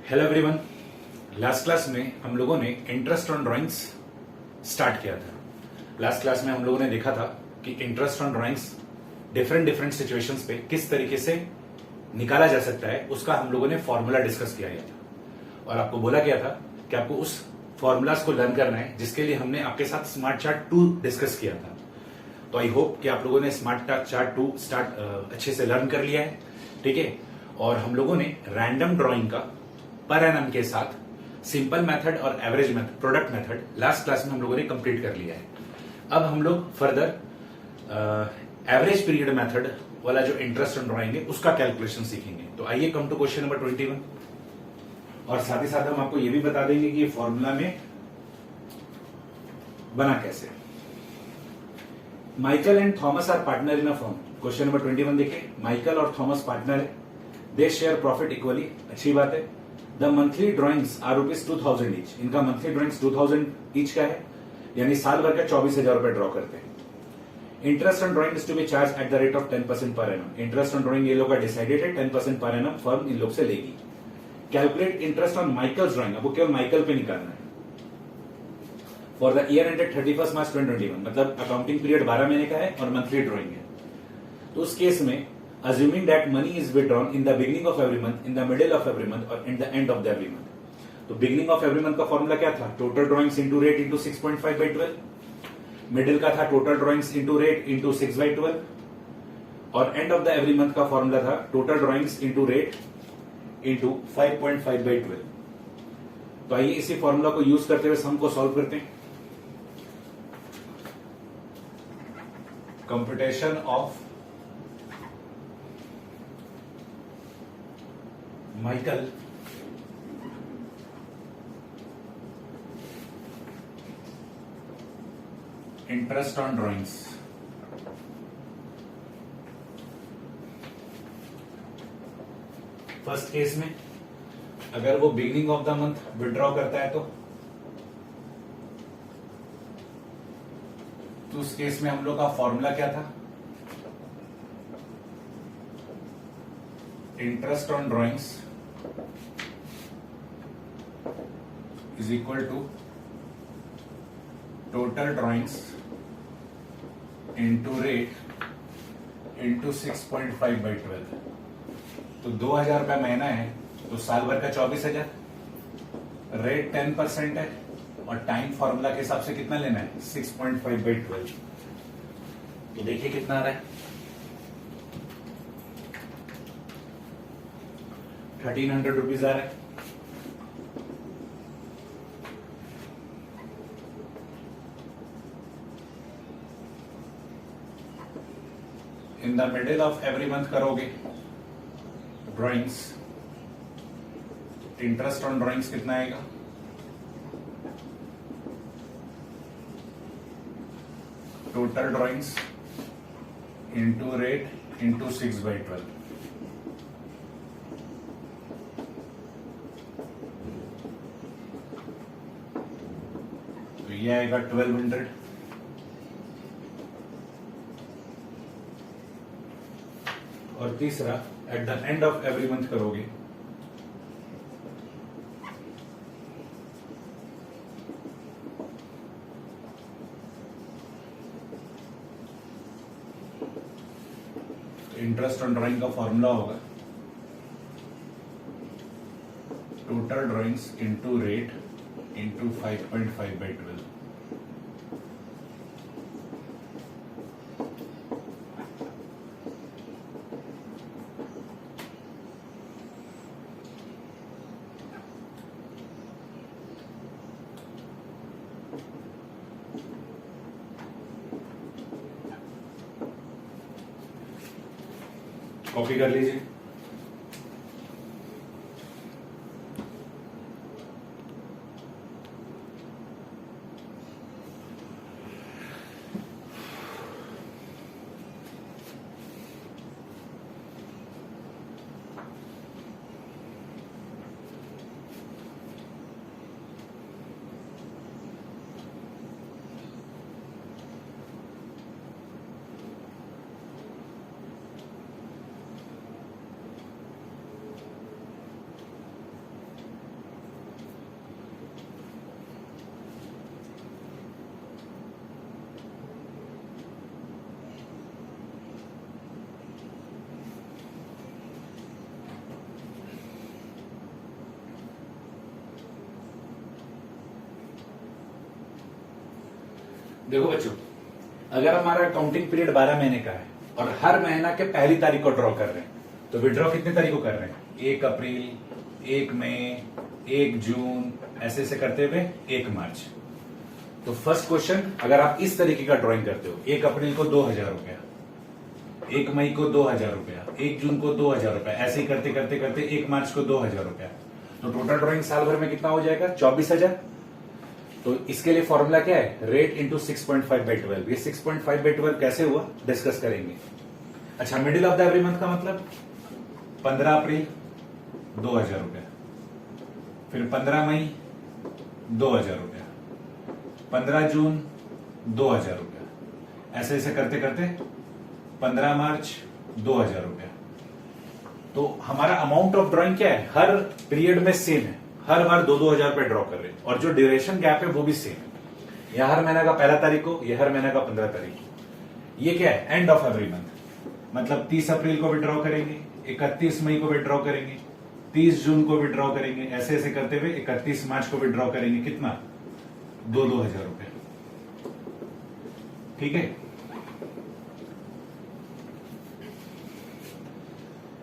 Hello everyone. Last class में हम लोगों ने इंटरेस्ट ऑन ड्राइंग्स स्टार्ट किया था। लास्ट क्लास में हम लोगों ने देखा था कि interest on drawings different situations पे किस तरीके से निकाला जा सकता है, उसका हम लोगों ने फॉर्मूला डिस्कस किया गया था और आपको बोला गया था कि आपको उस फॉर्मूलाज को लर्न करना है, जिसके लिए हमने आपके साथ स्मार्ट चार्ट 2 डिस्कस किया था। तो आई होप कि आप लोगों ने स्मार्ट चार्ट 2 अच्छे से लर्न कर लिया है, ठीक है। और हम लोगों ने रैंडम ड्राइंग का पर एनम के साथ सिंपल मेथड और average method, product method last class में हम लोगों ने कंप्लीट कर लिया है। अब हम लोग फर्दर एवरेज पीरियड मेथड वाला जो इंटरेस्ट ऑन ड्राइंग है उसका कैलकुलेशन सीखेंगे। तो आइए कम टू क्वेश्चन नंबर 21। और साथ ही साथ हम आपको ये भी बता देंगे कि ये फॉर्मूला में बना कैसे। Michael and Thomas are partner in a firm. Question number 21 देखिए, माइकल और थॉमस पार्टनर है, दे शेयर प्रॉफिट इक्वली, अच्छी बात है। The monthly drawings are ₹2000 each. इनका मंथली ड्राइंग्स 2000 ईच का है, यानी साल भर का 24,000 रुपए ड्रॉ करते हैं। Interest on drawing is to be charge at the rate of 10% per annum. Interest on drawing ये लोग का डिसाइडेड है, 10% पर एनम फर्म इन लोग से लेगी। Calculate interest on Michael's drawing. अब वो केवल माइकल पे निकालना है। For the year ended 31 March 2021, मतलब अकाउंटिंग पीरियड 12 महीने का है और मंथली ड्राइंग है। तो उस केस में assuming that money is withdrawn in the beginning of every month, in the middle of every month और in the end of the every month। तो beginning of every month का formula क्या था? total drawings into rate into 6.5/12। middle का था total drawings into rate into 6/12 और end of the every month का formula था total drawings into rate into 5.5/12। तो आइए इसी फॉर्मूला को यूज करते हुए सम को सॉल्व करते हैं। Computation of Michael interest on drawings. First case में अगर वो beginning of the month withdraw करता है तो उस केस में हम लोग का फॉर्मूला क्या था? Interest on drawings is equal to total drawings into rate into 6.5/12। तो 2000 रुपए महीना है तो साल भर का 24,000। रेट 10% है और टाइम फॉर्मूला के हिसाब से कितना लेना है? 6.5/12। तो देखिए कितना आ रहा है, 1300 रुपीज आ रहा है। In the middle of every month करोगे ड्राइंग्स, इंटरेस्ट ऑन ड्राइंग्स कितना आएगा? Total drawings into rate into 6/12। तो ये आएगा 1200। और तीसरा at the end of every month करोगे इंटरेस्ट ऑन ड्राइंग का फॉर्मूला होगा total drawings into rate into 5.5/12। Copy कर लीजिए। देखो बच्चों, अगर हमारा अकाउंटिंग पीरियड 12 महीने का है और हर महीना के पहली तारीख को ड्रॉ कर रहे हैं, तो विड्रॉ कितने तारीख को कर रहे हैं? 1 अप्रैल, 1 मई, 1 जून, ऐसे ऐसे करते हुए 1 मार्च। तो फर्स्ट क्वेश्चन, अगर आप इस तरीके का ड्राइंग करते हो, 1 अप्रैल को 2000 रुपया, 1 मई को 2000 रुपया, 1 जून को 2000 रुपया, ऐसे ही करते करते करते 1 मार्च को 2000 रुपया, तो टोटल ड्राइंग साल भर में कितना हो जाएगा? 24,000। तो इसके लिए फॉर्मूला क्या है? Rate into 6.5/12। ये 6.5/12 कैसे हुआ डिस्कस करेंगे। अच्छा, middle of the every month का मतलब 15 अप्रैल 2000 रुपया, फिर 15 मई 2000 रुपया, 15 जून 2000 रुपया, ऐसे ऐसे करते करते 15 मार्च 2000 रुपया। तो हमारा अमाउंट ऑफ ड्रॉइंग क्या है? हर पीरियड में सेम है, हर बार 2-2 हजार रुपए ड्रॉ कर रहे हैं, और जो ड्यूरेशन गैप है वो भी सेम है। यह हर महीने का 1 तारीख को, यह हर महीने का 15 तारीख को। ये क्या है? एंड ऑफ एवरी मंथ, मतलब 30 अप्रैल को विड्रॉ करेंगे, 31 मई को विड्रॉ करेंगे, 30 जून को विड्रॉ करेंगे, ऐसे ऐसे करते हुए 31 मार्च को विड्रॉ करेंगे। कितना? 2-2 हजार रुपए। ठीक है,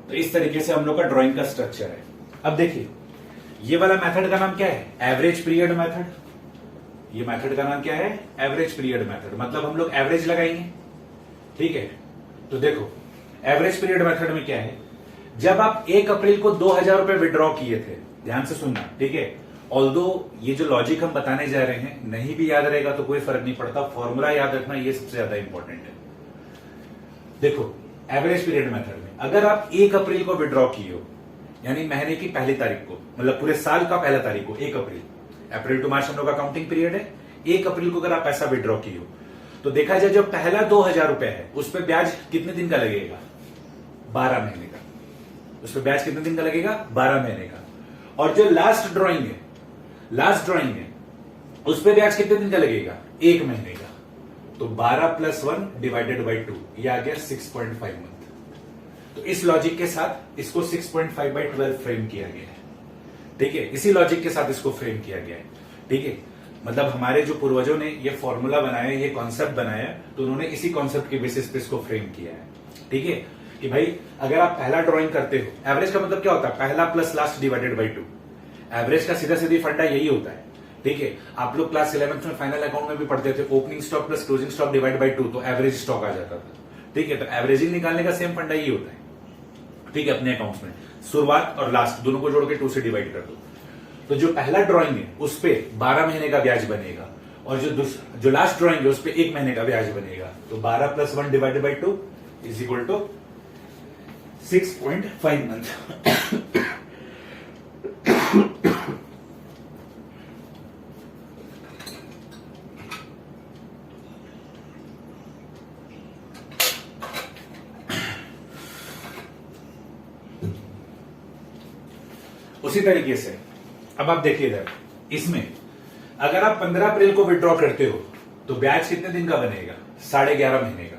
तो इस तरीके से हम लोग का ड्राइंग का स्ट्रक्चर है। अब देखिए, ये वाला मेथड का नाम क्या है? Average period method. ये मेथड का नाम क्या है? Average period method. मतलब हम लोग एवरेज लगाएंगे। ठीक है, तो देखो एवरेज पीरियड मेथड में क्या है? जब आप 1 अप्रैल को 2000 रुपए विड्रॉ किए थे, ध्यान से सुनना, ठीक है। ऑल्दो ये जो लॉजिक हम बताने जा रहे हैं नहीं भी याद रहेगा तो कोई फर्क नहीं पड़ता, फॉर्मूला याद रखना ये सबसे ज्यादा इंपॉर्टेंट है। देखो एवरेज पीरियड मेथड में अगर आप 1 अप्रैल को विड्रॉ किए हो, यानी महीने की पहली तारीख को, मतलब पूरे साल का पहला तारीख को, 1 अप्रैल टू मार्च हम लोग का काउंटिंग पीरियड है। 1 अप्रैल को अगर आप पैसा विड्रॉ किए हो तो देखा जाए जो पहला 2000 रुपए है उस पर ब्याज कितने दिन का लगेगा? 12 महीने का। उस पर ब्याज कितने दिन का लगेगा? 12 महीने का। और जो लास्ट ड्रॉइंग है उस पर ब्याज कितने दिन का लगेगा? 1 महीने का। तो 12 + 1 / 2, ये आ गया 6.5 मंथ। तो इस लॉजिक के साथ इसको 6.5/12 फ्रेम किया गया है। ठीक है, इसी लॉजिक के साथ इसको फ्रेम किया गया है। ठीक है, मतलब हमारे जो पूर्वजों ने ये फॉर्मूला बनाया, ये कॉन्सेप्ट बनाया, तो उन्होंने इसी कॉन्सेप्ट के बेसिस पे इसको फ्रेम किया है। ठीक है, कि भाई अगर आप पहला ड्राइंग करते हो, एवरेज का मतलब क्या होता है? पहला प्लस लास्ट / 2। एवरेज का सीधा सीधी फंडा यही होता है। ठीक है, आप लोग क्लास 11th में फाइनल अकाउंट में भी पढ़ते थे, opening stock plus closing stock / 2, तो एवरेज स्टॉक आ जाता था। ठीक है, तो एवरेजिंग निकालने का सेम फंडा यही होता है। ठीक है, अपने अकाउंट्स में शुरुआत और लास्ट दोनों को जोड़ के 2 से डिवाइड कर दो, तो जो पहला ड्राइंग है उस पे 12 महीने का ब्याज बनेगा, और जो लास्ट ड्राइंग है उस पे 1 महीने का ब्याज बनेगा। तो 12 + 1 / 2 = 6.5 मंथ। उसी तरीके से अब आप देखिए इधर, इसमें अगर आप 15 अप्रैल को विड्रॉ करते हो तो ब्याज कितने दिन का बनेगा? 11.5 महीने का।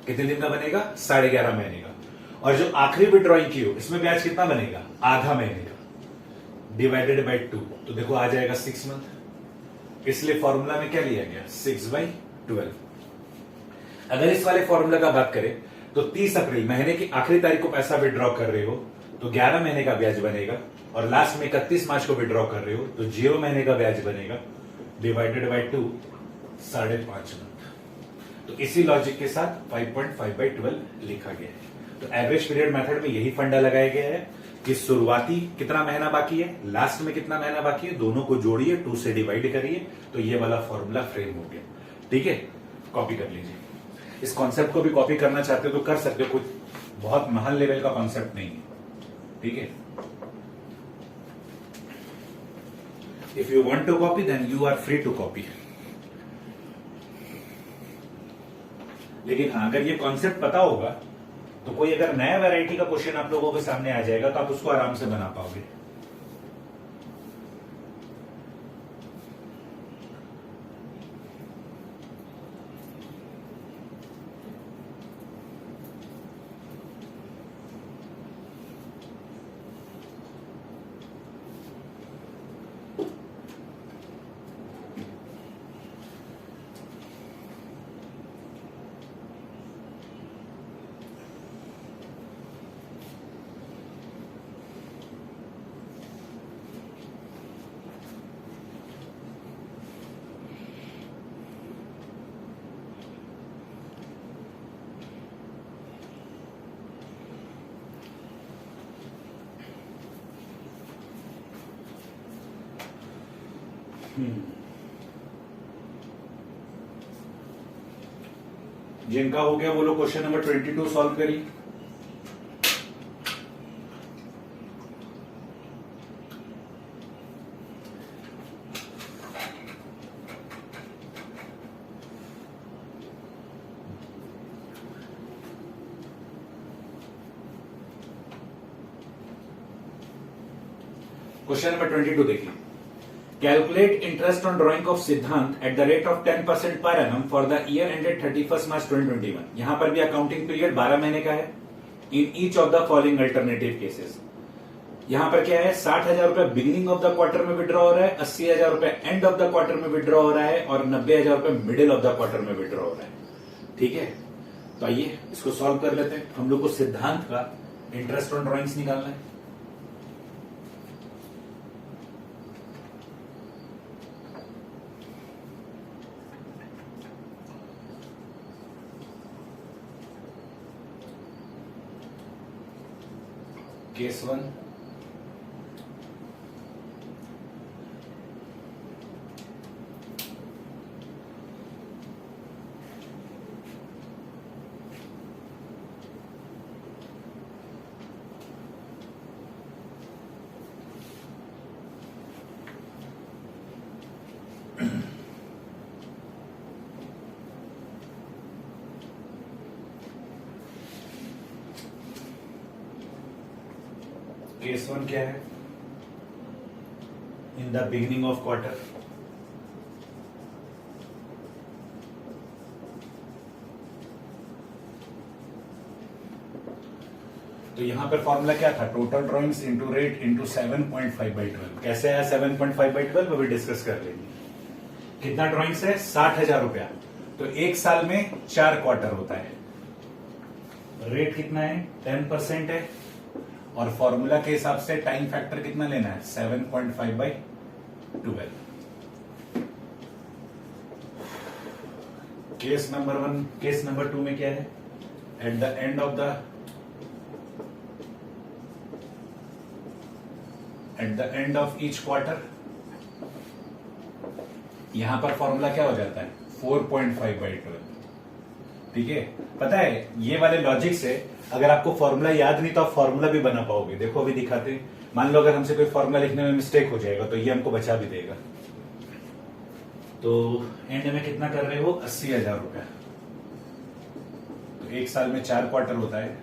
कितने दिन का बनेगा? 11.5 महीने का। और जो आखिरी विड्रॉइंग की हो इसमें ब्याज कितना बनेगा? आधा महीने का / 2। तो देखो आ जाएगा 6 मंथ। इसलिए फॉर्मूला में क्या लिया गया? 6/12। अगर इस वाले फॉर्मूला का बात करें तो 30 अप्रैल महीने की आखिरी तारीख को पैसा विड्रॉ कर रहे हो तो 11 महीने का ब्याज बनेगा, और लास्ट में 31 मार्च को विड्रॉ कर रहे हो तो 0 महीने का ब्याज बनेगा / 2 5.5 मंथ। तो इसी लॉजिक के साथ 5.5/12 लिखा गया है। तो एवरेज पीरियड मेथड में यही फंडा लगाया गया है कि शुरुआती कितना महीना बाकी है, लास्ट में कितना महीना बाकी है, दोनों को जोड़िए, 2 से डिवाइड करिए, तो ये वाला फॉर्मूला फ्रेम हो गया। ठीक है, कॉपी कर लीजिए। इस कॉन्सेप्ट को भी कॉपी करना चाहते हो तो कर सकते हो, कुछ बहुत महान लेवल का कॉन्सेप्ट नहीं है। ठीक है, if you want to copy then you are free to copy. लेकिन हाँ, अगर ये कॉन्सेप्ट पता होगा तो कोई अगर नया वैरायटी का क्वेश्चन आप लोगों के सामने आ जाएगा तो आप उसको आराम से बना पाओगे। जिनका हो गया वो लोग क्वेश्चन नंबर 22 सॉल्व करिए। क्वेश्चन नंबर 22 देखिए। Calculate interest on drawing of Siddhant at the rate of 10% per annum for the year ended 31 March 2021। यहां पर भी अकाउंटिंग पीरियड 12 महीने का है। In each of the following alternative cases. यहां पर क्या है, 60,000 रुपए बिगिनिंग ऑफ द क्वार्टर में विड्रॉ हो रहा है, 80,000 रुपए एंड ऑफ द क्वार्टर में विड्रॉ हो रहा है और 90,000 रुपए मिडिल ऑफ द क्वार्टर में विड्रॉ हो रहा है। ठीक है, तो आइए इसको सॉल्व कर लेते हैं। हम लोग को सिद्धांत का इंटरेस्ट ऑन ड्रॉइंग्स निकालना है। केस 1, केस 1 क्या है, in the beginning of quarter तो यहां पर फॉर्मूला क्या था, total drawings into rate into 7.5/12। कैसे आया 7.5/12 वो भी डिस्कस कर लेंगे। कितना ड्रॉइंग्स है, 60,000 रुपया। तो एक साल में 4 क्वार्टर होता है। रेट कितना है, 10% है और फॉर्मूला के हिसाब से टाइम फैक्टर कितना लेना है, 7.5/12। केस नंबर 1, केस नंबर 2 में क्या है, at the end of each quarter यहां पर फॉर्मूला क्या हो जाता है, 4.5/12। ठीक है, पता है ये वाले लॉजिक से अगर आपको फॉर्मूला याद नहीं तो आप फॉर्मूला भी बना पाओगे। देखो अभी दिखाते हैं। मान लो अगर हमसे कोई फॉर्मूला लिखने में मिस्टेक हो जाएगा तो ये हमको बचा भी देगा। तो एंड में कितना कर रहे हो, 80,000 रुपया। तो एक साल में 4 क्वार्टर होता है।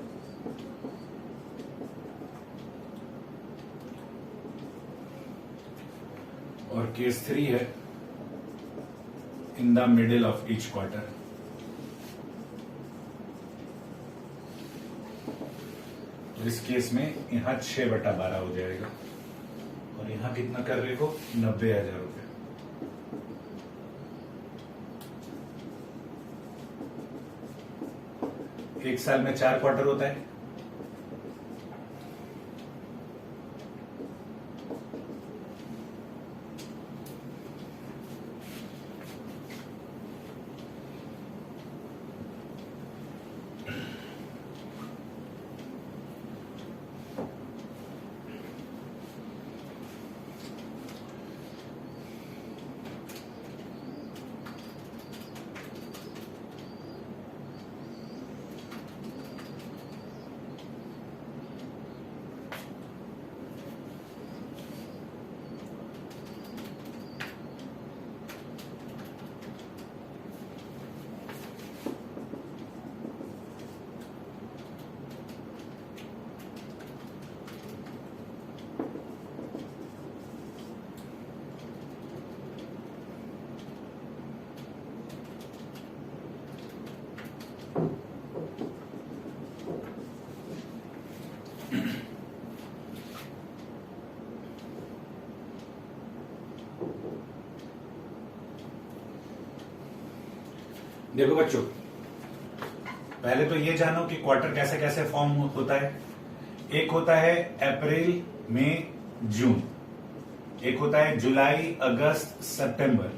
और केस 3 है, in the middle of each quarter. तो इस केस में यहां 6/12 हो जाएगा और यहां कितना कर रहे हो, 90,000 रुपये। एक साल में 4 क्वार्टर होता है। देखो बच्चों, पहले तो ये जानो कि क्वार्टर कैसे कैसे फॉर्म होता है। एक होता है अप्रैल, मई, जून। एक होता है जुलाई, अगस्त, सितंबर।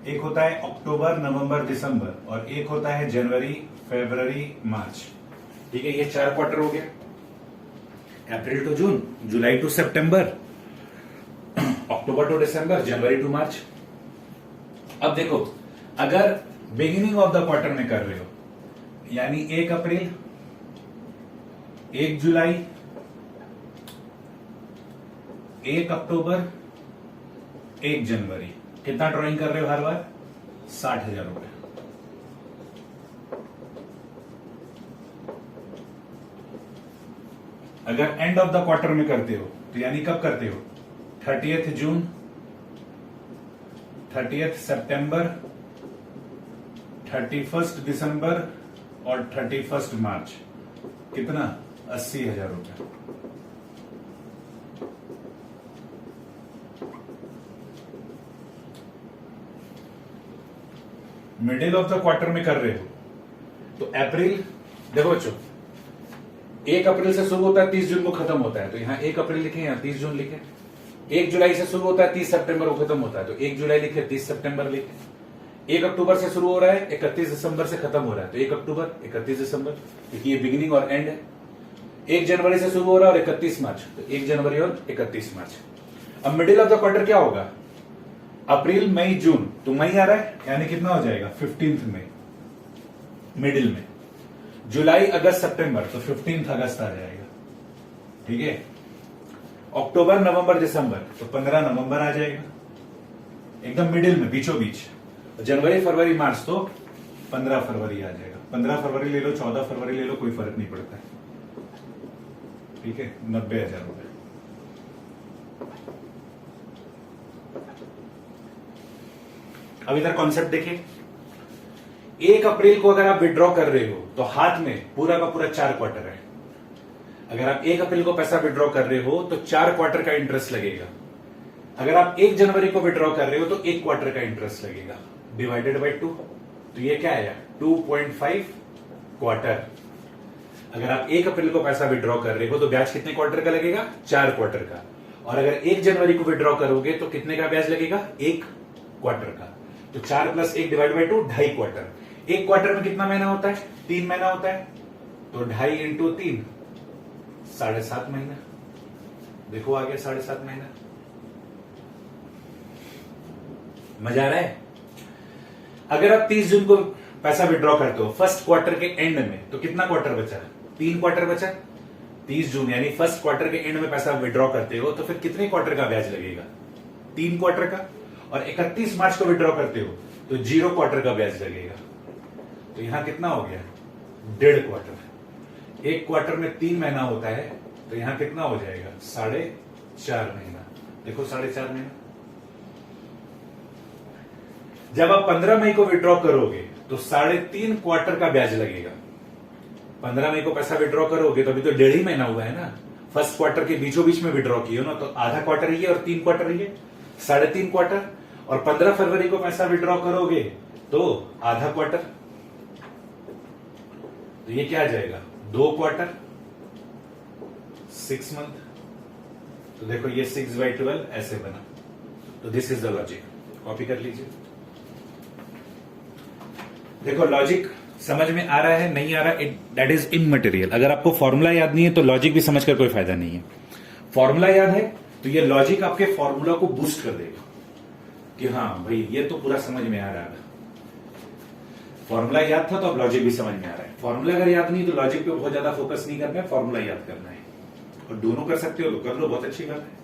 एक होता है अक्टूबर, नवंबर, दिसंबर। और एक होता है जनवरी, फरवरी, मार्च। ठीक है, ये 4 क्वार्टर हो गया। अप्रैल टू जून, जुलाई टू सितंबर, अक्टूबर टू दिसंबर, जनवरी टू मार्च। अब देखो, अगर बिगिनिंग ऑफ द क्वार्टर में कर रहे हो, यानी 1 अप्रैल, 1 जुलाई, 1 अक्टूबर, 1 जनवरी, कितना ड्राइंग कर रहे हो हर बार? 60,000 रुपए। अगर एंड ऑफ द क्वार्टर में करते हो तो यानी कब करते हो? 30th जून, 30th सितंबर, 31st दिसंबर और 31st मार्च, कितना? 80,000 रुपए। मिडिल ऑफ द क्वार्टर में कर रहे हो तो अप्रैल, देखो बच्चों, 1 अप्रैल से शुरू होता है, 30 जून को खत्म होता है, तो यहां 1 अप्रैल लिखे, यहां 30 जून लिखे। 1 जुलाई से शुरू होता है, 30 सितंबर को खत्म होता है, तो 1 जुलाई लिखे, 30 सितंबर लिखे। 1 अक्टूबर से शुरू हो रहा है, 31 दिसंबर से खत्म हो रहा है, तो 1 अक्टूबर, 31 दिसंबर, क्योंकि ये बिगिनिंग और एंड है। 1 जनवरी से शुरू हो रहा है और 31 मार्च, तो 1 जनवरी और 31 मार्च। अब मिडिल ऑफ द क्वार्टर क्या होगा? अप्रैल, मई, जून, तो मई आ रहा है, यानी कितना हो जाएगा? 15 मई, मिडिल में। जुलाई, अगस्त, सितंबर, तो 15 अगस्त आ जाएगा, ठीक है। अक्टूबर, नवंबर, दिसंबर, तो 15 नवंबर आ जाएगा, एकदम मिडिल में, बीचों बीच। जनवरी, फरवरी, मार्च, तो 15 फरवरी आ जाएगा। 15 फरवरी ले लो, 14 फरवरी ले लो, कोई फर्क नहीं पड़ता है, ठीक है। 90,000 रुपए। अब इधर कॉन्सेप्ट देखिए, 1 अप्रैल को अगर आप विड्रॉ कर रहे हो तो हाथ में पूरा का पूरा 4 क्वार्टर है। अगर आप 1 अप्रैल को पैसा विड्रॉ कर रहे हो तो 4 क्वार्टर का इंटरेस्ट लगेगा। अगर आप 1 जनवरी को विड्रॉ कर रहे हो तो 1 क्वार्टर का इंटरेस्ट लगेगा, डिवाइडेड बाय 2, तो ये क्या आया? 2.5 क्वार्टर। अगर आप 1 अप्रैल को पैसा विड्रॉ कर रहे हो तो ब्याज कितने क्वार्टर का लगेगा? 4 क्वार्टर का। और अगर 1 जनवरी को विड्रॉ करोगे तो कितने का ब्याज लगेगा? 1 क्वार्टर का। तो 4 + 1 डिवाइड बाई 2, 2.5 क्वार्टर। 1 क्वार्टर में कितना महीना होता है? 3 महीना होता है, तो 2.5 × 3, 7.5 महीना। देखो आ गया 7.5 महीना। मजा आ रहा है? अगर आप 30 जून को पैसा विड्रॉ करते हो फर्स्ट क्वार्टर के एंड में, तो कितना क्वार्टर बचा? 3 क्वार्टर बचा। 30 जून यानी फर्स्ट क्वार्टर के एंड में पैसा विड्रॉ करते हो तो फिर कितने क्वार्टर का ब्याज लगेगा? 3 क्वार्टर का। और 31 मार्च को विड्रॉ करते हो तो 0 क्वार्टर का ब्याज लगेगा। तो यहां कितना हो गया? 1.5 क्वार्टर। 1 क्वार्टर में 3 महीना होता है, तो यहां कितना हो जाएगा? 4.5 महीना। देखो 4.5 महीना। जब आप 15 मई को विड्रॉ करोगे तो 3.5 क्वार्टर का ब्याज लगेगा। 15 मई को पैसा विड्रॉ करोगे तो अभी तो 1.5 महीना हुआ है ना, फर्स्ट क्वार्टर के बीचों बीच में विड्रॉ किए हो ना, तो आधा क्वार्टर ही है और 3 क्वार्टर ही है, 3.5 क्वार्टर। और 15 फरवरी को पैसा विड्रॉ करोगे तो आधा क्वार्टर, तो ये क्या आ जाएगा? 2 क्वार्टर, 6 मंथ। तो देखो ये 6/12 ऐसे बना। तो this is the logic, copy कर लीजिए। देखो लॉजिक समझ में आ रहा है, नहीं आ रहा है, दैट इज इममटेरियल। अगर आपको फॉर्मूला याद नहीं है तो लॉजिक भी समझकर कोई फायदा नहीं है। फॉर्मूला याद है तो ये लॉजिक आपके फॉर्मूला को बूस्ट कर देगा कि हाँ भाई ये तो पूरा समझ में आ रहा है। फॉर्मूला याद था तो अब लॉजिक भी समझ में आ रहा है। फॉर्मूला अगर याद नहीं तो लॉजिक पे बहुत ज्यादा फोकस नहीं करना है, फॉर्मूला याद करना है। और दोनों कर सकते हो तो कर लो, बहुत अच्छी बात है।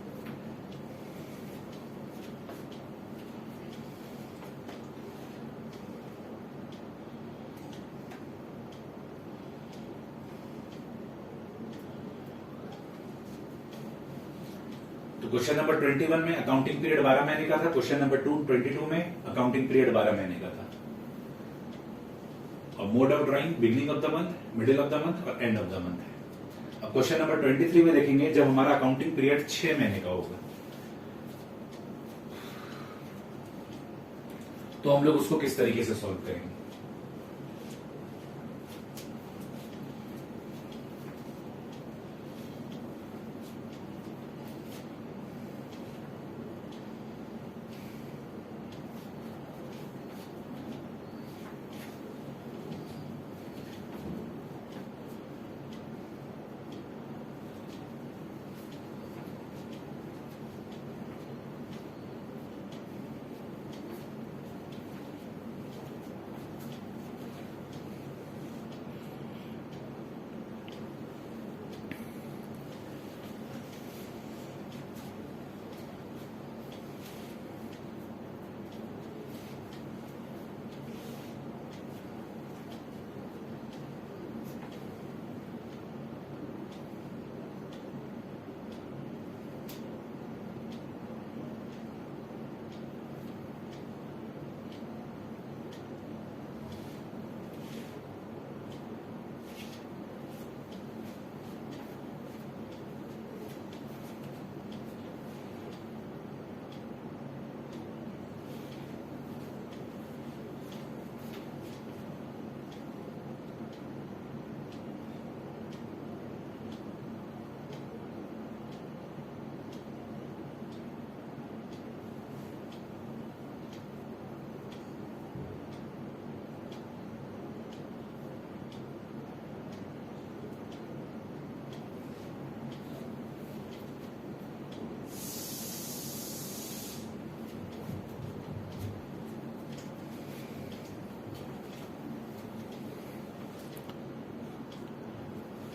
तो क्वेश्चन नंबर 21 में अकाउंटिंग पीरियड 12 महीने का था। क्वेश्चन नंबर 22 में अकाउंटिंग पीरियड 12 महीने का था। और mode of drawing beginning of the month, middle of the month और एंड ऑफ द मंथ है। अब क्वेश्चन नंबर 23 में देखेंगे जब हमारा अकाउंटिंग पीरियड 6 महीने का होगा तो हम लोग उसको किस तरीके से सॉल्व करेंगे।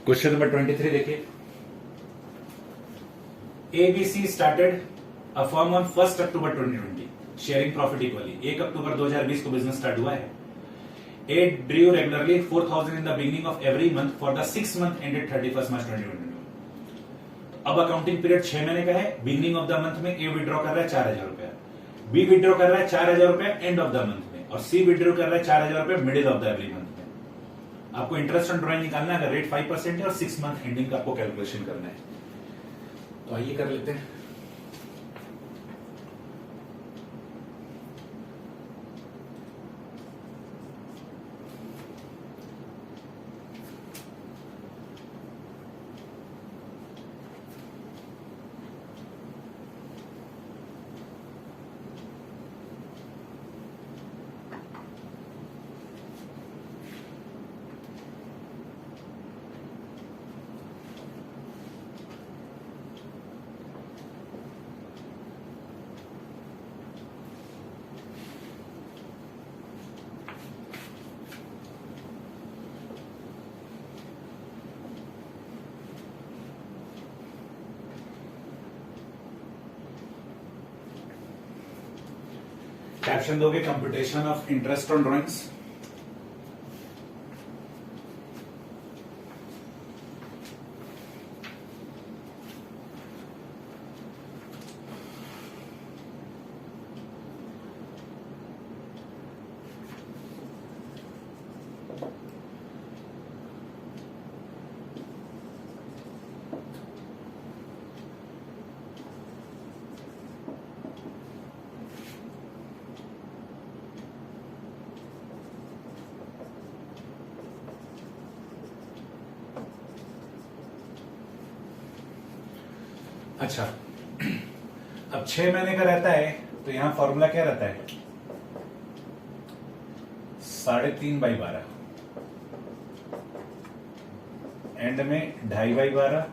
क्वेश्चन नंबर 23 देखिए, ABC started a firm on 1 October 2020 sharing profit equally. 1 अक्टूबर 2020 को बिजनेस स्टार्ट हुआ है। It drew regularly 4,000 in the beginning of every month for the 6 month ended 31st March 2022। अब अकाउंटिंग पीरियड 6 महीने का है। Beginning of the month में ए withdraw कर रहा है 4,000 रुपया, बी विड्रॉ कर रहा है 4,000 रुपया एंड ऑफ द मंथ में, और सी विड्रॉ कर रहा है 4,000 रुपया middle of the every month में। आपको इंटरेस्ट ऑन ड्रॉइंग निकालना है, अगर रेट 5% है और 6 मंथ एंडिंग का आपको कैलकुलेशन करना है। तो आइए कर लेते हैं। कैप्शन दोगे computation of interest on drawings. अच्छा, अब 6 महीने का रहता है तो यहां फॉर्मूला क्या रहता है? 3.5/12 एंड में 2.5/12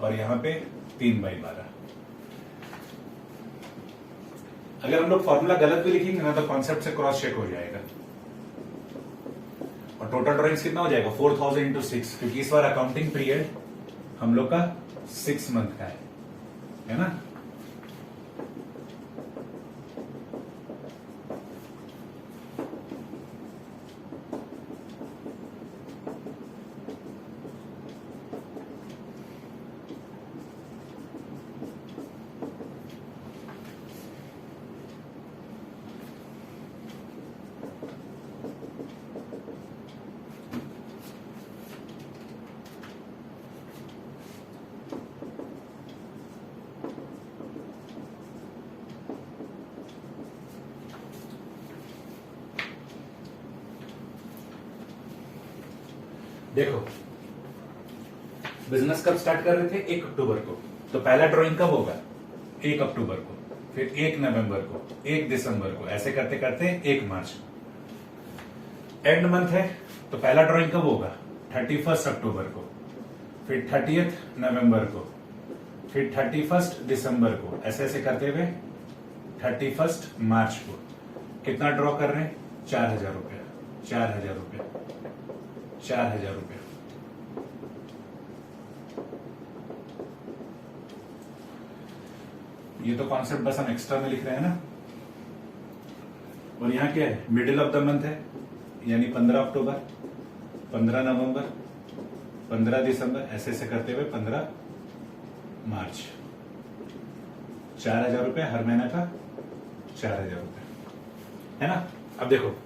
और यहां पे 3/12। अगर हम लोग फॉर्मूला गलत भी लिखेंगे ना तो कॉन्सेप्ट से क्रॉस चेक हो जाएगा, और टोटल ड्रॉइंग्स कितना हो जाएगा? 4,000 इंटू 6, क्योंकि इस बार अकाउंटिंग पीरियड हम लोग का 6 मंथ का है ना। देखो, बिजनेस कब स्टार्ट कर रहे थे? 1 अक्टूबर को। तो पहला ड्राइंग कब होगा? 1 अक्टूबर को, फिर 1 नवंबर को, 1 दिसंबर को, ऐसे करते करते 1 मार्च। एंड मंथ है तो पहला ड्राइंग कब होगा? 31 अक्टूबर को, फिर 30 नवंबर को, फिर 31 दिसंबर को, ऐसे ऐसे करते हुए 31 मार्च को। कितना ड्रॉ कर रहे हैं? 4,000 रुपया, 4,000 रुपया, 4,000 रुपया। ये तो कॉन्सेप्ट बस हम एक्स्ट्रा में लिख रहे हैं ना। और यहां क्या है? मिडिल ऑफ द मंथ है, यानी 15 अक्टूबर, 15 नवंबर, 15 दिसंबर, ऐसे ऐसे करते हुए 15 मार्च। 4,000 रुपये हर महीने का, 4,000 रुपये, है ना। अब देखो,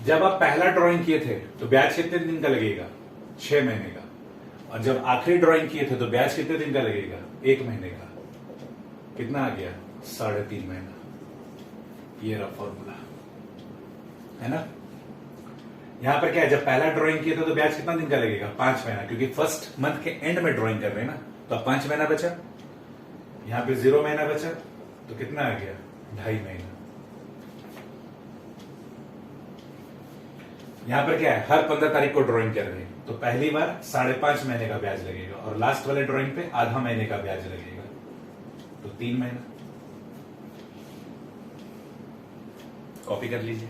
जब आप पहला ड्राइंग किए थे तो ब्याज कितने दिन का लगेगा? 6 महीने का। और जब आखिरी ड्राइंग किए थे तो ब्याज कितने दिन का लगेगा? 1 महीने का। कितना आ गया? 3.5 महीना। ये रहा फॉर्मूला, है ना। यहां पर क्या है? जब पहला ड्राइंग किया था तो ब्याज कितना दिन का लगेगा? 5 महीना, क्योंकि फर्स्ट मंथ के एंड में ड्राइंग कर रहे हैं ना। तो अब 5 महीना बचा, यहां पे 0 महीना बचा, तो कितना आ गया? 2.5 महीना। यहां पर क्या है? हर 15 तारीख को ड्राइंग कर रहे हैं तो पहली बार 5.5 महीने का ब्याज लगेगा, और लास्ट वाले ड्राइंग पे आधा महीने का ब्याज लगेगा, तो 3 महीना। कॉपी कर लीजिए।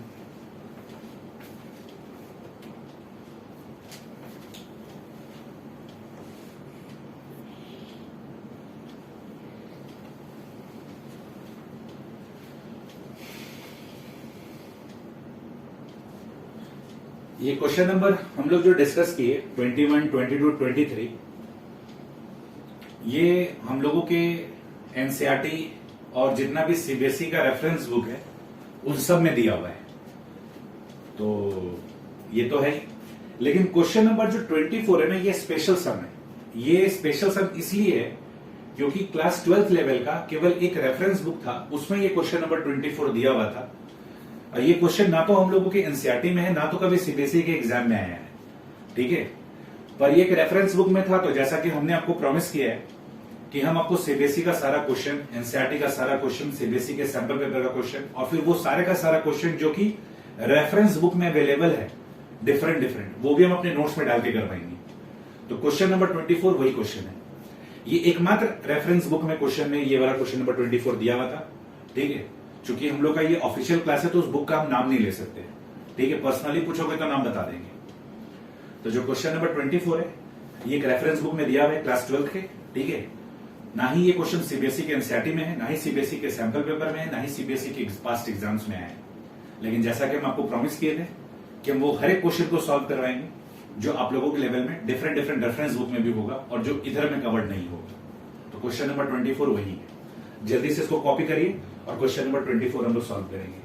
ये क्वेश्चन नंबर हम लोग जो डिस्कस किए 21, 22, 23, ये हम लोगों के एनसीईआरटी और जितना भी सीबीएसई का रेफरेंस बुक है उन सब में दिया हुआ है, तो ये तो है ही। लेकिन क्वेश्चन नंबर जो 24 है ना, ये स्पेशल सम है। ये स्पेशल सम इसलिए है क्योंकि क्लास 12th लेवल का केवल एक रेफरेंस बुक था, उसमें ये क्वेश्चन नंबर 24 दिया हुआ था। और ये क्वेश्चन ना तो हम लोगों के एनसीईआरटी में है, ना तो कभी सीबीएसई के एग्जाम में आया है, ठीक है। पर ये एक रेफरेंस बुक में था, तो जैसा कि हमने आपको प्रॉमिस किया है कि हम आपको सीबीएसई का सारा क्वेश्चन, एनसीईआरटी का सारा क्वेश्चन, सीबीएसई के सैंपल पेपर का क्वेश्चन और फिर वो सारे का सारा क्वेश्चन जो कि रेफरेंस बुक में अवेलेबल है डिफरेंट, वो भी हम अपने नोट्स में डाल के करवाएंगे। तो क्वेश्चन नंबर 24 वही क्वेश्चन है। ये एकमात्र रेफरेंस बुक में क्वेश्चन में ये वाला क्वेश्चन नंबर 24 दिया हुआ था, ठीक है। चूंकि हम लोग का ये ऑफिशियल क्लास है तो उस बुक का हम नाम नहीं ले सकते, ठीक है। पर्सनली पूछोगे तो नाम बता देंगे। तो जो क्वेश्चन नंबर 24 है ये एक रेफरेंस बुक में दिया हुआ है क्लास 12 के, ठीक है। ना ही ये क्वेश्चन सीबीएसई के एनसीईआरटी में है, ना ही सीबीएसई के सैंपल पेपर में है, ना ही सीबीएसई के पास्ट एग्जाम्स में आया है। लेकिन जैसा कि हम आपको प्रॉमिस किए थे कि हम वो हर एक क्वेश्चन को सॉल्व करवाएंगे जो आप लोगों के लेवल में डिफरेंट रेफरेंस बुक में भी होगा और जो इधर में कवर्ड नहीं होगा। तो क्वेश्चन नंबर 24 वही है। जल्दी से इसको कॉपी करिए और क्वेश्चन नंबर 24 हम लोग सॉल्व करेंगे।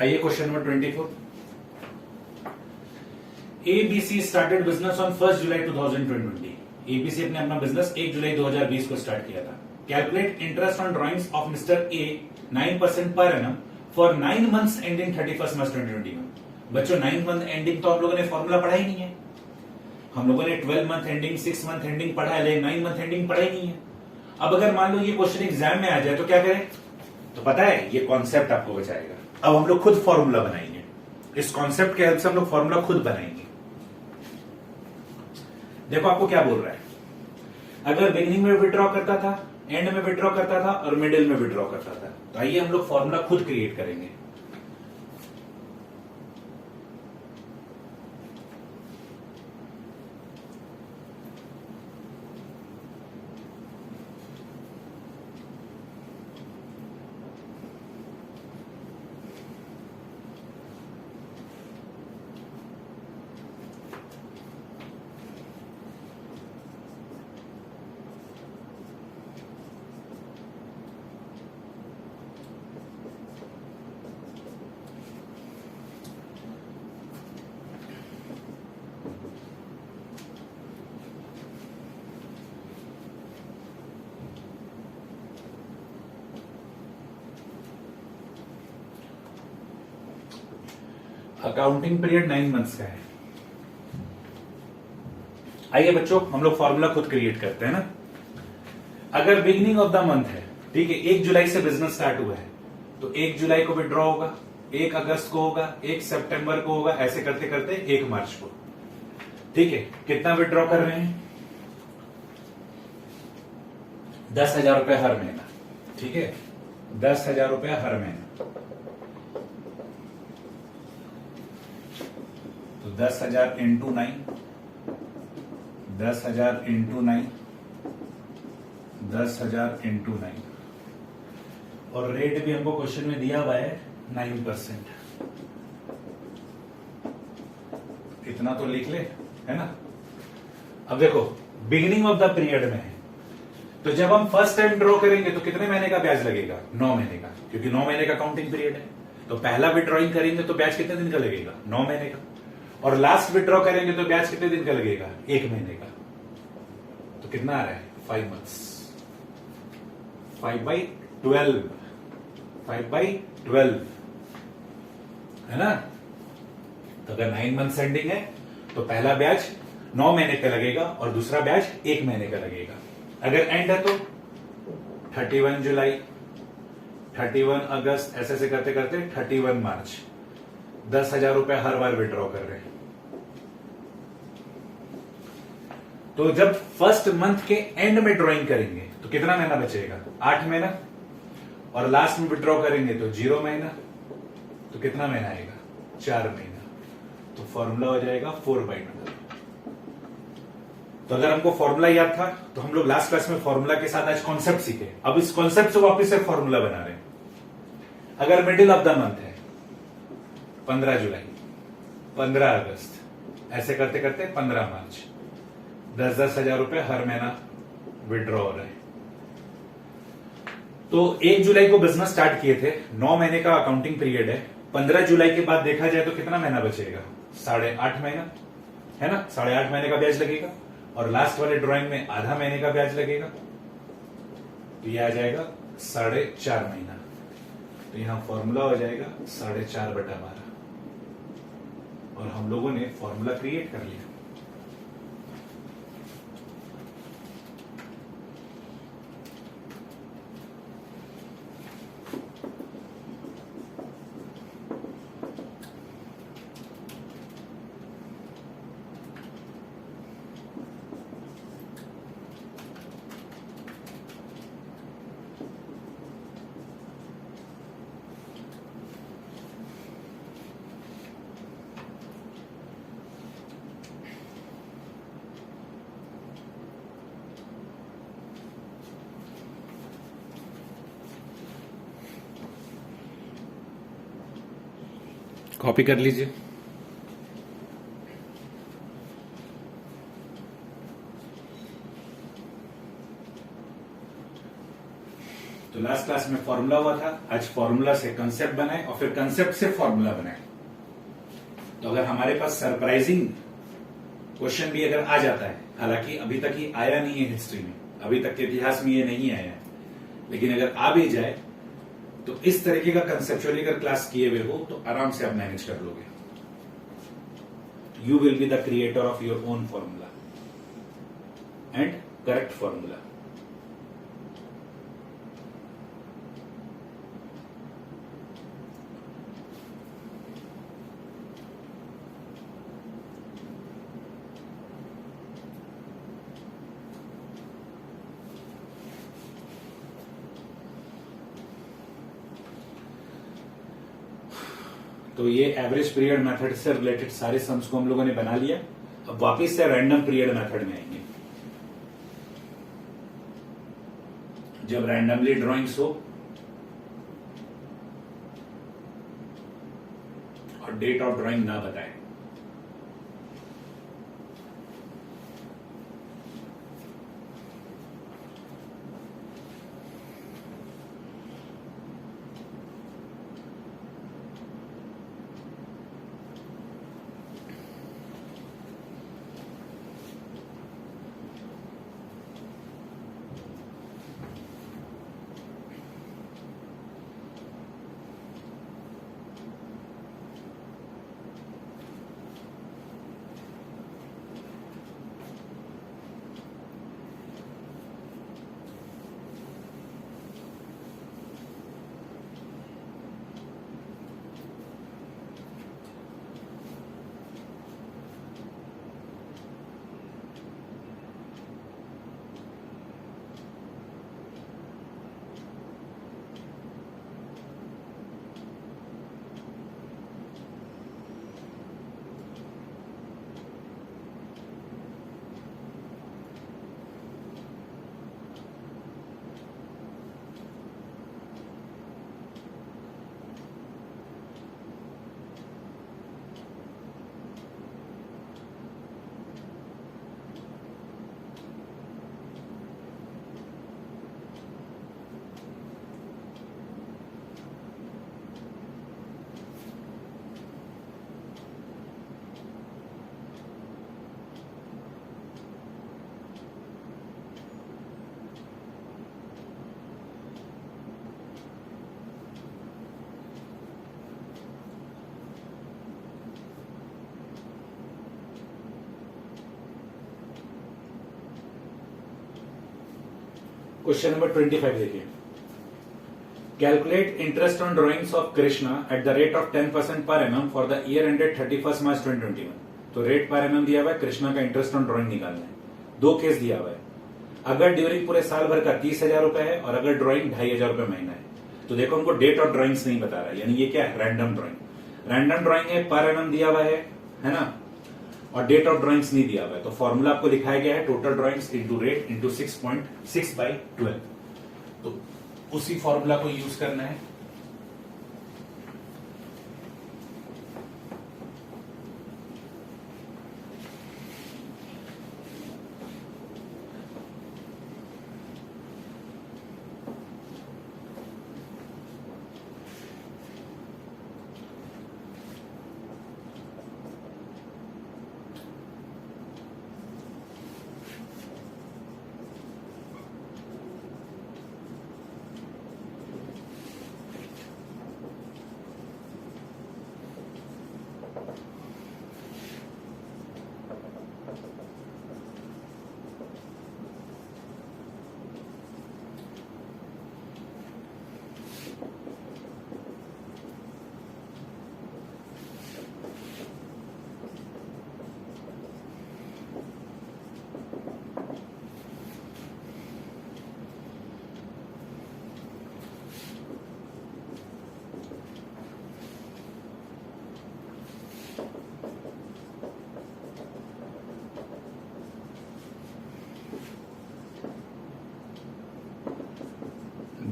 आइए question number 24। ABC started business on 1 July 2020। ABC ने अपना बिजनेस 1 जुलाई 2020 को स्टार्ट किया था। Calculate interest on drawings of mister A 9% पर annum for 9 months ending 31 March 2021। बच्चों 9 मंथ एंडिंग तो हम लोगों ने फॉर्मूला पढ़ा ही नहीं है। हम लोगों ने 12 मंथ एंडिंग, 6 मंथ एंडिंग पढ़ा है, लेकिन 9 मंथ एंडिंग पढ़ा ही नहीं है। अब अगर मान लो ये क्वेश्चन एग्जाम में आ जाए तो क्या करें? तो पता है ये कॉन्सेप्ट आपको बचाएगा। अब हम लोग खुद फॉर्मूला बनाएंगे, इस कॉन्सेप्ट के हेल्प से हम लोग फॉर्मूला खुद बनाएंगे। देखो आपको क्या बोल रहा है, अगर बिगिनिंग में विड्रॉ करता था, एंड में विड्रॉ करता था और मिडिल में विड्रॉ करता था, तो आइए हम लोग फॉर्मूला खुद क्रिएट करेंगे। अकाउंटिंग पीरियड 9 मंथ्स का है। आइए बच्चों हम लोग फॉर्मूला खुद क्रिएट करते हैं ना। अगर बिगिनिंग ऑफ द मंथ है, ठीक है, 1 जुलाई से बिजनेस स्टार्ट हुआ है, तो 1 जुलाई को विड्रॉ होगा, 1 अगस्त को होगा, 1 सितंबर को होगा, ऐसे करते करते 1 मार्च को। ठीक है, कितना विड्रॉ कर रहे हैं? 10,000 रुपए हर महीना। ठीक है, 10,000 रुपए हर महीना। तो 10,000 इंटू 9, 10,000 इंटू 9, 10,000 इंटू 9, और रेट भी हमको क्वेश्चन में दिया हुआ है 9%। इतना तो लिख ले, है ना। अब देखो बिगिनिंग ऑफ द पीरियड में है, तो जब हम फर्स्ट टाइम ड्रॉ करेंगे तो कितने महीने का ब्याज लगेगा? 9 महीने का, क्योंकि 9 महीने का काउंटिंग पीरियड है। तो पहला विड्रॉइंग करेंगे तो ब्याज कितने दिन का लगेगा? 9 महीने का। और लास्ट विड्रॉ करेंगे तो ब्याज कितने दिन का लगेगा? 1 महीने का। तो कितना आ रहा है? 5 मंथ्स। 5/12, 5/12, है ना। तो अगर 9 मंथ एंडिंग है तो पहला ब्याज 9 महीने का लगेगा और दूसरा ब्याज 1 महीने का लगेगा। अगर एंड है तो 31 जुलाई, 31 अगस्त, ऐसे ऐसे करते करते 31 मार्च। 10,000 रुपए हर बार विड्रॉ कर रहे हैं। तो जब फर्स्ट मंथ के एंड में ड्रॉइंग करेंगे तो कितना महीना बचेगा? 8 महीना। और लास्ट में विड्रॉ करेंगे तो 0 महीना। तो कितना महीना आएगा? 4 महीना। तो फॉर्मूला हो जाएगा 4/12। तो अगर हमको फॉर्मूला याद था तो हम लोग लास्ट क्लास में फॉर्मूला के साथ आज कॉन्सेप्ट सीखे। अब इस कॉन्सेप्ट से वापस से फॉर्मूला बना रहे हैं। अगर मिडिल ऑफ द मंथ है 15 जुलाई, 15 अगस्त, ऐसे करते करते 15 मार्च, 10,000 रुपए हर महीना विड्रॉ हो रहा है। तो 1 जुलाई को बिजनेस स्टार्ट किए थे, 9 महीने का अकाउंटिंग पीरियड है। 15 जुलाई के बाद देखा जाए तो कितना महीना बचेगा? 8.5 महीना, है ना। 8.5 महीने का ब्याज लगेगा और लास्ट वाले ड्राइंग में आधा महीने का ब्याज लगेगा। तो यह आ जाएगा 4.5 महीना। तो यहां फॉर्मूला हो जाएगा 4.5/12। और हम लोगों ने फॉर्मूला क्रिएट कर लिया। कॉपी कर लीजिए। तो लास्ट क्लास में फॉर्मूला हुआ था, आज फॉर्मूला से कंसेप्ट बनाए और फिर कंसेप्ट से फॉर्मूला बनाए। तो अगर हमारे पास सरप्राइजिंग क्वेश्चन भी अगर आ जाता है, हालांकि अभी तक ये आया नहीं है हिस्ट्री में, अभी तक के इतिहास में ये नहीं आया है, लेकिन अगर आ भी जाए तो इस तरीके का कंसेप्चुअली अगर क्लास किए हुए हो तो आराम से आप मैनेज कर लोगे। You will be the creator of your own formula and correct formula. तो ये एवरेज पीरियड मेथड से रिलेटेड सारे सम्स को हम लोगों ने बना लिया। अब वापस से रैंडम पीरियड मेथड में आएंगे। जब रैंडमली ड्राइंग्स हो और डेट ऑफ ड्राइंग ना बताए। क्वेश्चन नंबर 25 देखिए, calculate interest on drawings of Krishna eight the rate of 10% per annum for the year ended 31 March 2021। तो रेट पर एनम दिया हुआ है, कृष्णा का इंटरेस्ट ऑन ड्रॉइंग निकालना है। दो केस दिया हुआ है, अगर ड्यूरिंग पूरे साल भर का 30,000 रुपए है और अगर ड्रॉइंग 2,500 रुपए महीना है। तो देखो हमको डेट ऑफ ड्रॉइंग्स नहीं बता रहा है, यानी ये क्या है, रैंडम ड्रॉइंग। रैंडम ड्रॉइंग है, पर एनम दिया हुआ है ना, और डेट ऑफ ड्रॉइंग्स नहीं दिया हुआ है। तो फॉर्मूला आपको दिखाया गया है total drawings into rate into 6.6/12। तो उसी फॉर्मूला को यूज करना है।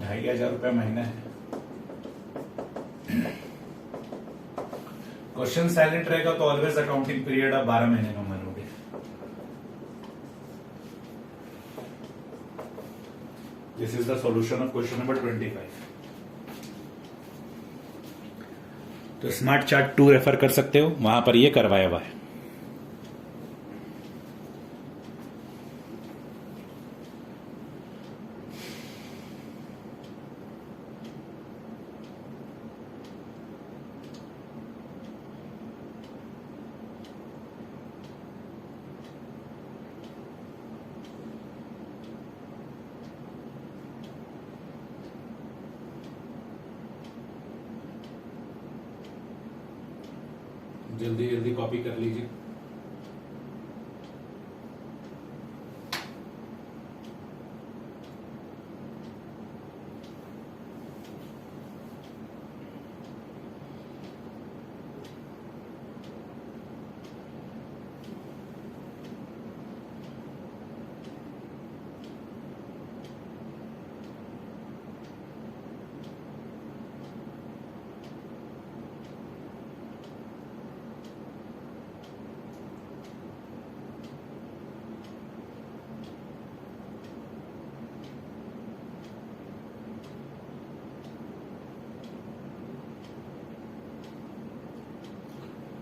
₹2,500 महीना है। क्वेश्चन साइलेंट रहेगा तो ऑलवेज अकाउंटिंग पीरियड आप 12 महीने का मानोगे। This is the solution of question number 25। तो स्मार्ट चार्ट 2 रेफर कर सकते हो, वहां पर ये करवाया हुआ है। जल्दी जल्दी कॉपी कर लीजिए।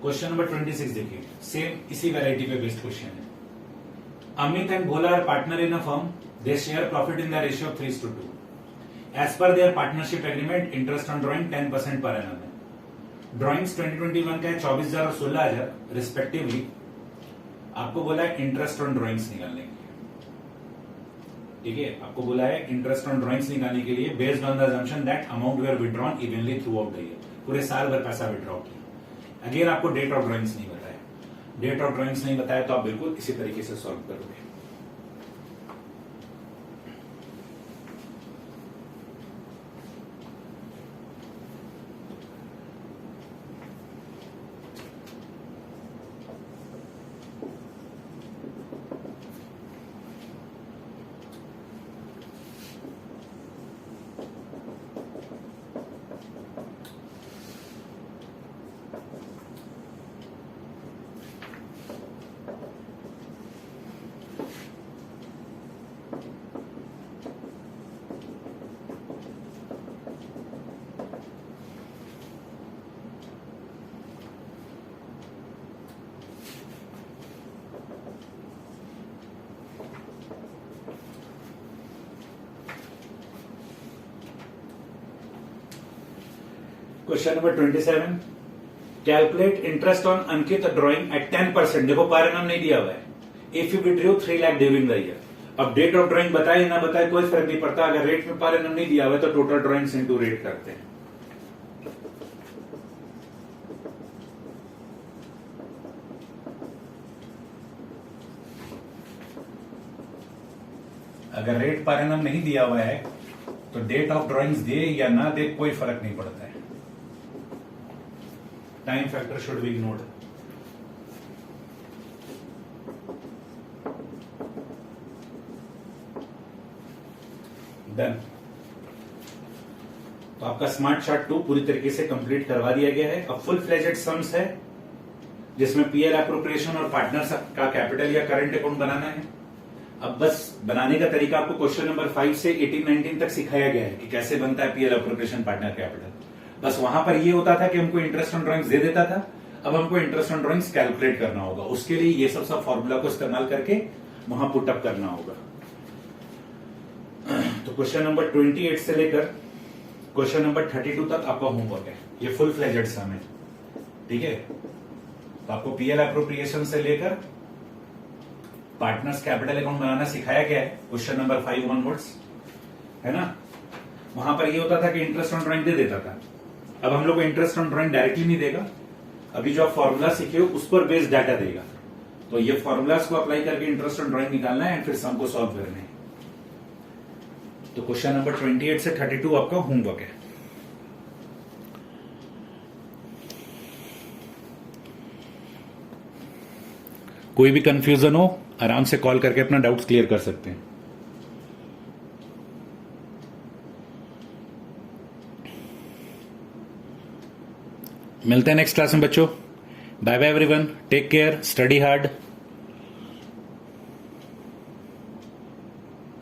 क्वेश्चन नंबर 26 देखिए, सेम इसी वैरायटी पे बेस्ड क्वेश्चन है। Amit and Bhola are partner in a firm, they share profit in the ratio of 3:2। As per their partnership agreement interest on drawing 10% per annum है। ड्रॉइंग्स 2021 का है 24,000 और 16,000 रिस्पेक्टिवली। आपको बोला है इंटरेस्ट ऑन ड्रॉइंग्स निकालने के लिए, ठीक है। आपको बोला है इंटरेस्ट ऑन ड्रॉइंग्स निकालने के लिए based on the assumption that amount we are withdrawn evenly throughout the year, पूरे साल भर पैसा विड्रॉ किया। अगेन आपको डेट ऑफ ड्रॉइंग्स नहीं बताया, डेट ऑफ ड्रॉइंग्स नहीं बताया तो आप बिल्कुल इसी तरीके से सॉल्व करोगे। Question number 27, calculate interest on Ankit drawing at 10%। देखो पर एनम नहीं दिया हुआ है। If you withdrew 3 lakh during the year, अब डेट ऑफ ड्राइंग बताए ना बताए कोई फर्क नहीं पड़ता, अगर रेट में पर एनम नहीं दिया हुआ तो टोटल ड्राइंग्स इनटू रेट करते हैं। अगर रेट पर एनम नहीं दिया हुआ है तो डेट ऑफ ड्राइंग्स दे या ना दे कोई फर्क नहीं पड़ता है। Time factor should be ignored. Done. तो आपका स्मार्ट चार्ट 2 पूरी तरीके से कंप्लीट करवा दिया गया है। अब फुल फ्लेजेड सम्स है जिसमें पीएल एप्रोप्रिएशन और पार्टनर्स का कैपिटल या करंट अकाउंट बनाना है। अब बस बनाने का तरीका आपको क्वेश्चन नंबर 5 से 18-19 तक सिखाया गया है कि कैसे बनता है पीएल एप्रोप्रिएशन पार्टनर कैपिटल। बस वहां पर ये होता था कि हमको इंटरेस्ट ऑन ड्राइंग्स दे देता था, अब हमको इंटरेस्ट ऑन ड्राइंग्स कैलकुलेट करना होगा। उसके लिए ये सब फॉर्मूला को इस्तेमाल करके वहां पुटअप करना होगा। तो क्वेश्चन नंबर 28 से लेकर क्वेश्चन नंबर 32 तक आपका होमवर्क है। ये फुल फ्लेजेड सम है, ठीक है। तो आपको पीएल एप्रोप्रिएशन से लेकर पार्टनर्स कैपिटल अकाउंट बनाना सिखाया गया है क्वेश्चन नंबर 5 ऑनवर्ड्स, है ना। वहां पर ये होता था कि इंटरेस्ट ऑन ड्राइंग दे देता था, अब हम लोग को इंटरेस्ट ऑन ड्राइंग डायरेक्टली नहीं देगा। अभी जो आप फॉर्मूला सीखे हो उस पर बेस्ड डाटा देगा। तो ये फॉर्मूलाज को अप्लाई करके इंटरेस्ट ऑन ड्राइंग निकालना है एंड फिर सम को सॉल्व करना है। तो क्वेश्चन नंबर 28 से 32 आपका होमवर्क है। कोई भी कंफ्यूजन हो आराम से कॉल करके अपना डाउट्स क्लियर कर सकते हैं। मिलते हैं नेक्स्ट क्लास में बच्चों। Bye bye everyone, take care, study hard.